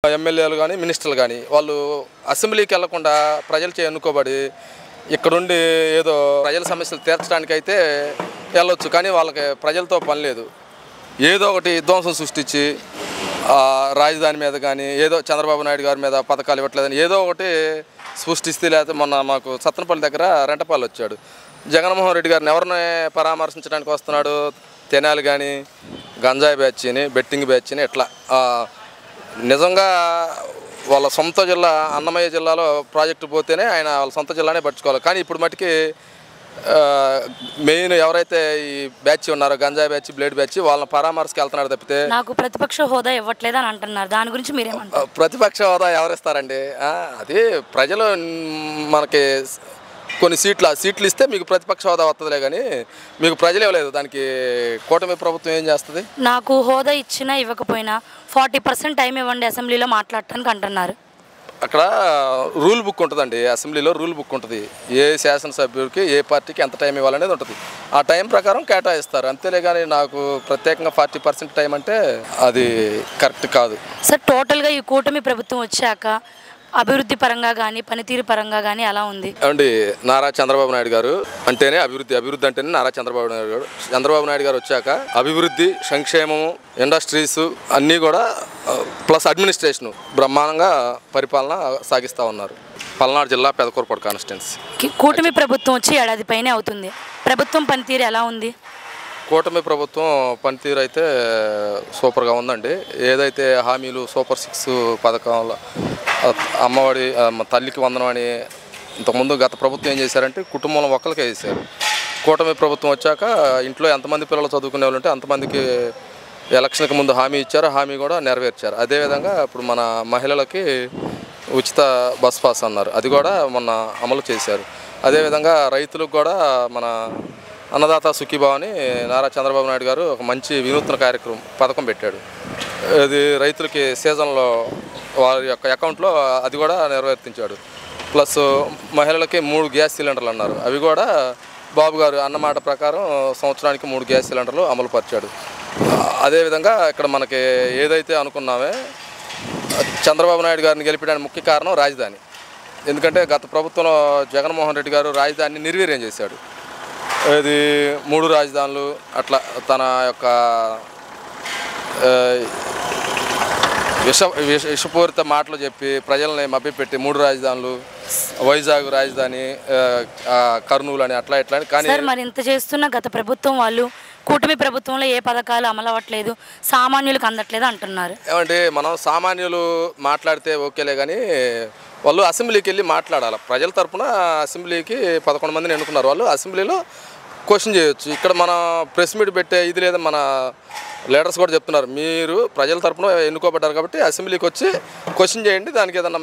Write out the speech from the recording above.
ఎమ్మెల్యేలు కానీ మినిస్టర్లు కానీ వాళ్ళు అసెంబ్లీకి వెళ్లకుండా ప్రజలచే ఎన్నుకోబడి ఇక్కడుండి ఏదో ప్రజల సమస్యలు తీర్చడానికైతే వెళ్ళొచ్చు. కానీ వాళ్ళకి ప్రజలతో పని లేదు. ఏదో ఒకటి విధ్వంసం సృష్టించి రాజధాని మీద కానీ ఏదో చంద్రబాబు నాయుడు గారి మీద పథకాలు ఇవ్వట్లేదని ఏదో ఒకటి సృష్టిస్తే, లేకపోతే మొన్న మాకు సత్తనపల్లి దగ్గర రెంటపాలు వచ్చాడు. జగన్మోహన్ రెడ్డి గారిని ఎవరిని పరామర్శించడానికి వస్తున్నాడు? తెనాలి కానీ గంజాయి బ్యాచ్ని, బెట్టింగ్ బ్యాచ్ని ఇట్లా నిజంగా వాళ్ళ సొంత జిల్లా అన్నమయ్య జిల్లాలో ప్రాజెక్టు పోతేనే ఆయన వాళ్ళ సొంత జిల్లానే పట్టుకోవాలి. కానీ ఇప్పుడు మటుకి మెయిన్ ఎవరైతే ఈ బ్యాచ్ ఉన్నారో గంజాయి బ్యాచ్, బ్లేడ్ బ్యాచ్ వాళ్ళని పరామర్శకి వెళ్తున్నారు తప్పితే నాకు ప్రతిపక్ష హోదా ఇవ్వట్లేదు అని అంటున్నారు. దాని గురించి మీరేమంటారు? ప్రతిపక్ష హోదా ఎవరిస్తారండి? అది ప్రజలు మనకి కొన్ని సీట్లు ఇస్తే మీకు ప్రతిపక్ష హోదా వస్తుందిలే, కానీ మీకు ప్రజలు ఇవ్వలేదు. దానికి కూటమి ప్రభుత్వం ఏం చేస్తుంది? నాకు హోదా ఇచ్చినా ఇవ్వకపోయినా 40% టైం ఇవ్వండి అసెంబ్లీలో మాట్లాడటానికి అంటున్నారు. అక్కడ రూల్ బుక్ ఉంటుందండి. అసెంబ్లీలో రూల్ బుక్ ఉంటుంది. ఏ శాసనసభ్యుడికి ఏ పార్టీకి ఎంత టైం ఇవ్వాలనేది ఉంటుంది. ఆ టైం ప్రకారం కేటాయిస్తారు అంతేలే, కానీ నాకు ప్రత్యేకంగా 40% టైం అంటే అది కరెక్ట్ కాదు. సార్, టోటల్గా ఈ కూటమి ప్రభుత్వం వచ్చాక అభివృద్ధి పరంగా కానీ పనితీరు పరంగా కానీ ఎలా ఉంది అండి? నారా చంద్రబాబు నాయుడు గారు అంటేనే అభివృద్ధి అంటేనే నారా చంద్రబాబు నాయుడు గారు వచ్చాక అభివృద్ధి, సంక్షేమము, ఇండస్ట్రీస్ అన్నీ కూడా ప్లస్ అడ్మినిస్ట్రేషన్ బ్రహ్మాండంగా పరిపాలన సాగిస్తూ ఉన్నారు. పల్నాడు జిల్లా పెదకూరపాడు కాన్స్టిట్యున్సీ. కూటమి ప్రభుత్వం వచ్చి ఏడాది పైనే అవుతుంది. ప్రభుత్వం పనితీరు ఎలా ఉంది? కూటమి ప్రభుత్వం పనితీరు అయితే సూపర్గా ఉందండి. ఏదైతే హామీలు సూపర్ 6 పథకంలో అమ్మఒడి, తల్లికి వందనం అని ఇంతకుముందు గత ప్రభుత్వం ఏం చేశారంటే కుటుంబంలో ఒక్కరికే వేశారు. కూటమి ప్రభుత్వం వచ్చాక ఇంట్లో ఎంతమంది పిల్లలు చదువుకునే వాళ్ళు ఉంటే అంతమందికి ఎలక్షన్కి ముందు హామీ ఇచ్చారు. హామీ కూడా నెరవేర్చారు. అదేవిధంగా ఇప్పుడు మన మహిళలకి ఉచిత బస్ పాస్ అన్నారు, అది కూడా మొన్న అమలు చేశారు. అదేవిధంగా రైతులకు కూడా మన అన్నదాత సుఖీభావ అని నారా చంద్రబాబు నాయుడు గారు ఒక మంచి వినూత్న పథకం పెట్టాడు. అది రైతులకి సీజన్లో వారి యొక్క అకౌంట్లో అది కూడా నెరవేర్తించాడు. ప్లస్ మహిళలకి 3 గ్యాస్ సిలిండర్లు అన్నారు, అవి కూడా బాబు గారు అన్నమాట ప్రకారం సంవత్సరానికి 3 గ్యాస్ సిలిండర్లు అమలుపరిచాడు. అదేవిధంగా ఇక్కడ మనకి ఏదైతే అనుకున్నామే చంద్రబాబు నాయుడు గారిని గెలిపడానికి ముఖ్య కారణం రాజధాని. ఎందుకంటే గత ప్రభుత్వంలో జగన్మోహన్ రెడ్డి గారు రాజధానిని నిర్వీర్యం చేశాడు. ఇది 3 రాజధానులు అట్లా తన యొక్క విషపూరిత మాటలు చెప్పి ప్రజల్ని మభ్యపెట్టి 3 రాజధానులు, వైజాగ్ రాజధాని, కర్నూలు అని అట్లా ఇట్లా. కానీ మరి ఇంత చేస్తున్న గత ప్రభుత్వం వాళ్ళు కూటమి ప్రభుత్వంలో ఏ పథకాలు అమలు అవ్వట్లేదు, సామాన్యులకు అందట్లేదు అంటున్నారు. ఏమంటే మనం సామాన్యులు మాట్లాడితే ఓకేలే, కానీ వాళ్ళు అసెంబ్లీకి వెళ్ళి మాట్లాడాలి. ప్రజల తరఫున అసెంబ్లీకి 11 మందిని ఎన్నుకున్నారు. వాళ్ళు అసెంబ్లీలో క్వశ్చన్ చేయొచ్చు. ఇక్కడ మన ప్రెస్ మీట్ పెట్టే ఇది లేదా మన లీడర్స్ కూడా చెప్తున్నారు, మీరు ప్రజల తరఫున ఎన్నుకోబడ్డారు కాబట్టి అసెంబ్లీకి వచ్చి క్వశ్చన్ చేయండి, దానికి ఏదన్నా